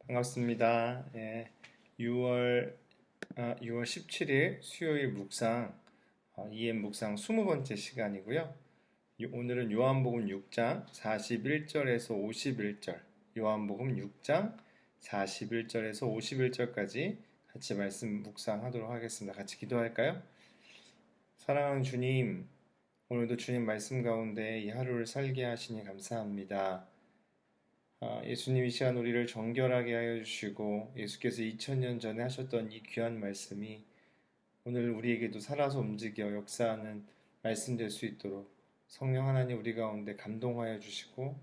반갑습니다. 6월 17일 수요일 묵상, EM 묵상 20번째 시간이고요. 오늘은 요한복음 6장 41절에서 51절, 요한복음 6장 41절에서 51절까지 같이 말씀 묵상하도록 하겠습니다. 같이 기도할까요? 사랑하는 주님, 오늘도 주님 말씀 가운데 이 하루를 살게 하시니 감사합니다. 예수님 이 시간 우리를 정결하게 하여 주시고 예수께서 2000년 전에 하셨던 이 귀한 말씀이 오늘 우리에게도 살아서 움직여 역사하는 말씀 될 수 있도록 성령 하나님 우리 가운데 감동하여 주시고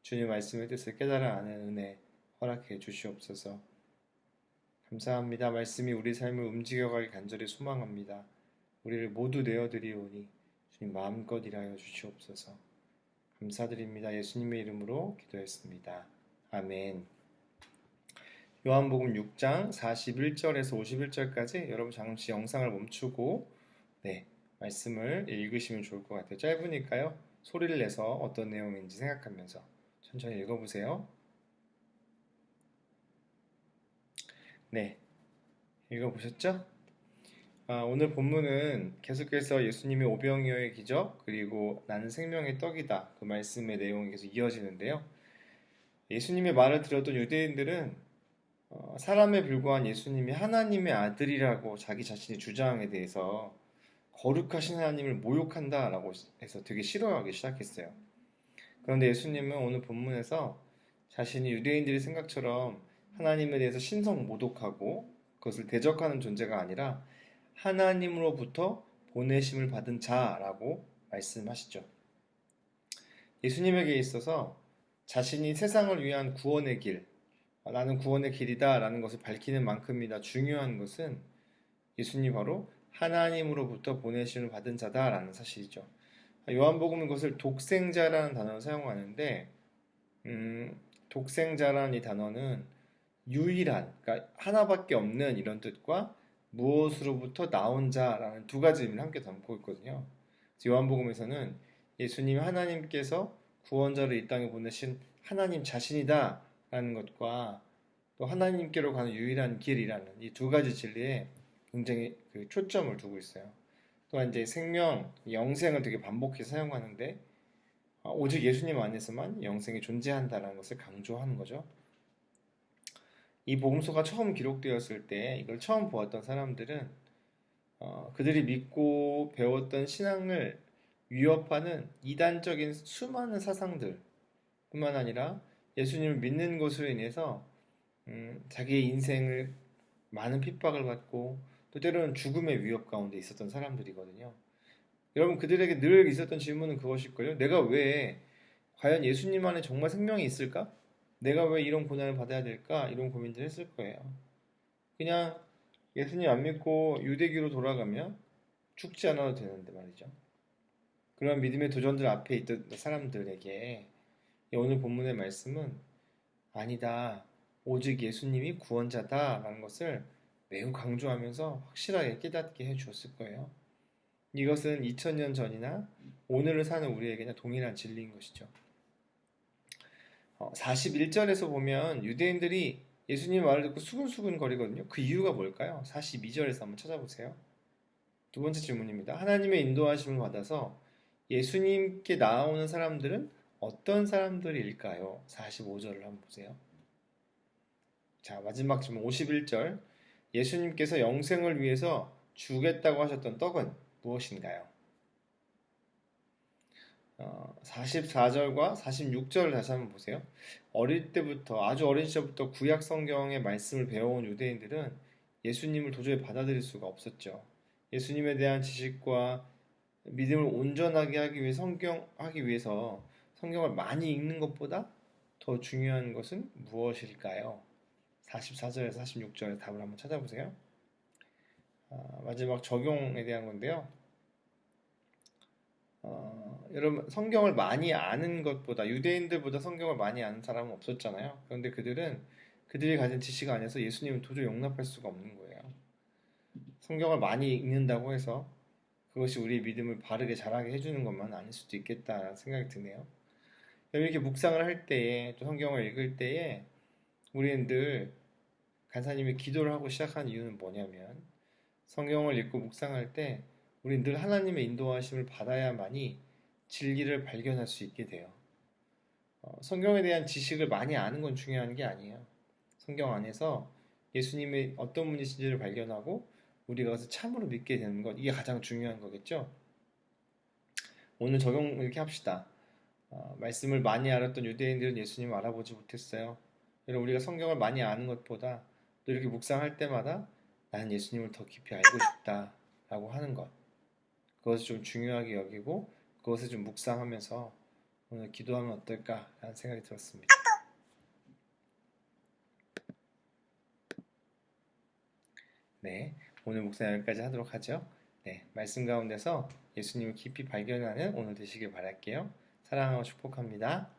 주님 말씀의 뜻을 깨달아 아는 은혜 허락해 주시옵소서. 감사합니다. 말씀이 우리 삶을 움직여가기 간절히 소망합니다. 우리를 모두 내어드리오니 주님 마음껏 일하여 주시옵소서. 감사드립니다. 예수님의 이름으로 기도했습니다. 아멘. 요한복음 6장 41절에서 51절까지 여러분 잠시 영상을 멈추고 말씀을 읽으시면 좋을 것 같아요. 짧으니까요. 소리를 내서 어떤 내용인지 생각하면서 천천히 읽어보세요. 네, 읽어보셨죠? 오늘 본문은 계속해서 예수님의 오병이어의 기적 그리고 나는 생명의 떡이다 그 말씀의 내용이 계속 이어지는데요. 예수님의 말을 들었던 유대인들은 사람에 불과한 예수님이 하나님의 아들이라고 자기 자신의 주장에 대해서 거룩하신 하나님을 모욕한다라고 해서 되게 싫어하기 시작했어요. 그런데 예수님은 오늘 본문에서 자신이 유대인들의 생각처럼 하나님에 대해서 신성모독하고 그것을 대적하는 존재가 아니라 하나님으로부터 보내심을 받은 자라고 말씀하시죠. 예수님에게 있어서 자신이 세상을 위한 구원의 길, 나는 구원의 길이다 라는 것을 밝히는 만큼이나 중요한 것은 예수님이 바로 하나님으로부터 보내심을 받은 자다라는 사실이죠. 요한복음은 그것을 독생자라는 단어를 사용하는데 독생자라는 이 단어는 유일한, 그러니까 하나밖에 없는 이런 뜻과 무엇으로부터 나온 자라는 두 가지 의미를 함께 담고 있거든요. 요한복음에서는 예수님 하나님께서 구원자를 이 땅에 보내신 하나님 자신이다 라는 것과 또 하나님께로 가는 유일한 길이라는 이 두 가지 진리에 굉장히 초점을 두고 있어요. 또한 이제 생명, 영생을 되게 반복해서 사용하는데 오직 예수님 안에서만 영생이 존재한다는 것을 강조하는 거죠. 이 복음서가 처음 기록되었을 때 이걸 처음 보았던 사람들은 그들이 믿고 배웠던 신앙을 위협하는 이단적인 수많은 사상들 뿐만 아니라 예수님을 믿는 것으로 인해서 자기의 인생을 많은 핍박을 받고 또 때로는 죽음의 위협 가운데 있었던 사람들이거든요. 여러분 그들에게 늘 있었던 질문은 그것일걸요. 내가 왜 과연 예수님 안에 정말 생명이 있을까? 내가 왜 이런 고난을 받아야 될까? 이런 고민들을 했을 거예요. 그냥 예수님 안 믿고 유대교로 돌아가면 죽지 않아도 되는데 말이죠. 그런 믿음의 도전들 앞에 있던 사람들에게 오늘 본문의 말씀은 아니다. 오직 예수님이 구원자다라는 것을 매우 강조하면서 확실하게 깨닫게 해주었을 거예요. 이것은 2000년 전이나 오늘을 사는 우리에게나 동일한 진리인 것이죠. 41절에서 보면 유대인들이 예수님 말을 듣고 수근수근 거리거든요. 그 이유가 뭘까요? 42절에서 한번 찾아보세요. 두 번째 질문입니다. 하나님의 인도하심을 받아서 예수님께 나아오는 사람들은 어떤 사람들일까요? 45절을 한번 보세요. 자, 마지막 질문 51절. 예수님께서 영생을 위해서 주겠다고 하셨던 떡은 무엇인가요? 44절과 46절을 다시 한번 보세요. 어릴 때부터, 아주 어린 시절부터 구약 성경의 말씀을 배워온 유대인들은 예수님을 도저히 받아들일 수가 없었죠. 예수님에 대한 지식과 믿음을 온전하게 하기 위해서 성경을 많이 읽는 것보다 더 중요한 것은 무엇일까요? 44절에서 46절의 답을 한번 찾아보세요. 마지막 적용에 대한 건데요. 여러분 성경을 많이 아는 것보다 유대인들보다 성경을 많이 아는 사람은 없었잖아요. 그런데 그들이 가진 지식 안에서 예수님은 도저히 용납할 수가 없는 거예요. 성경을 많이 읽는다고 해서 그것이 우리의 믿음을 바르게 자라게 해주는 것만 아닐 수도 있겠다는 생각이 드네요. 이렇게 묵상을 할 때에 또 성경을 읽을 때에 우리는 늘 간사님이 기도를 하고 시작한 이유는 뭐냐면 성경을 읽고 묵상할 때 우리는 늘 하나님의 인도하심을 받아야만이 진리를 발견할 수 있게 돼요. 성경에 대한 지식을 많이 아는 건 중요한 게 아니에요. 성경 안에서 예수님의 어떤 분이신지를 발견하고 우리가 그것을 참으로 믿게 되는 것, 이게 가장 중요한 거겠죠. 오늘 적용 이렇게 합시다. 말씀을 많이 알았던 유대인들은 예수님을 알아보지 못했어요. 여러분, 우리가 성경을 많이 아는 것보다 또 이렇게 묵상할 때마다 나는 예수님을 더 깊이 알고 싶다라고 하는 것, 그것을 좀 중요하게 여기고 그것을 좀 묵상하면서 오늘 기도하면 어떨까라는 생각이 들었습니다. 네, 오늘 묵상 여기까지 하도록 하죠. 네, 말씀 가운데서 예수님을 깊이 발견하는 오늘 되시길 바랄게요. 사랑하고 축복합니다.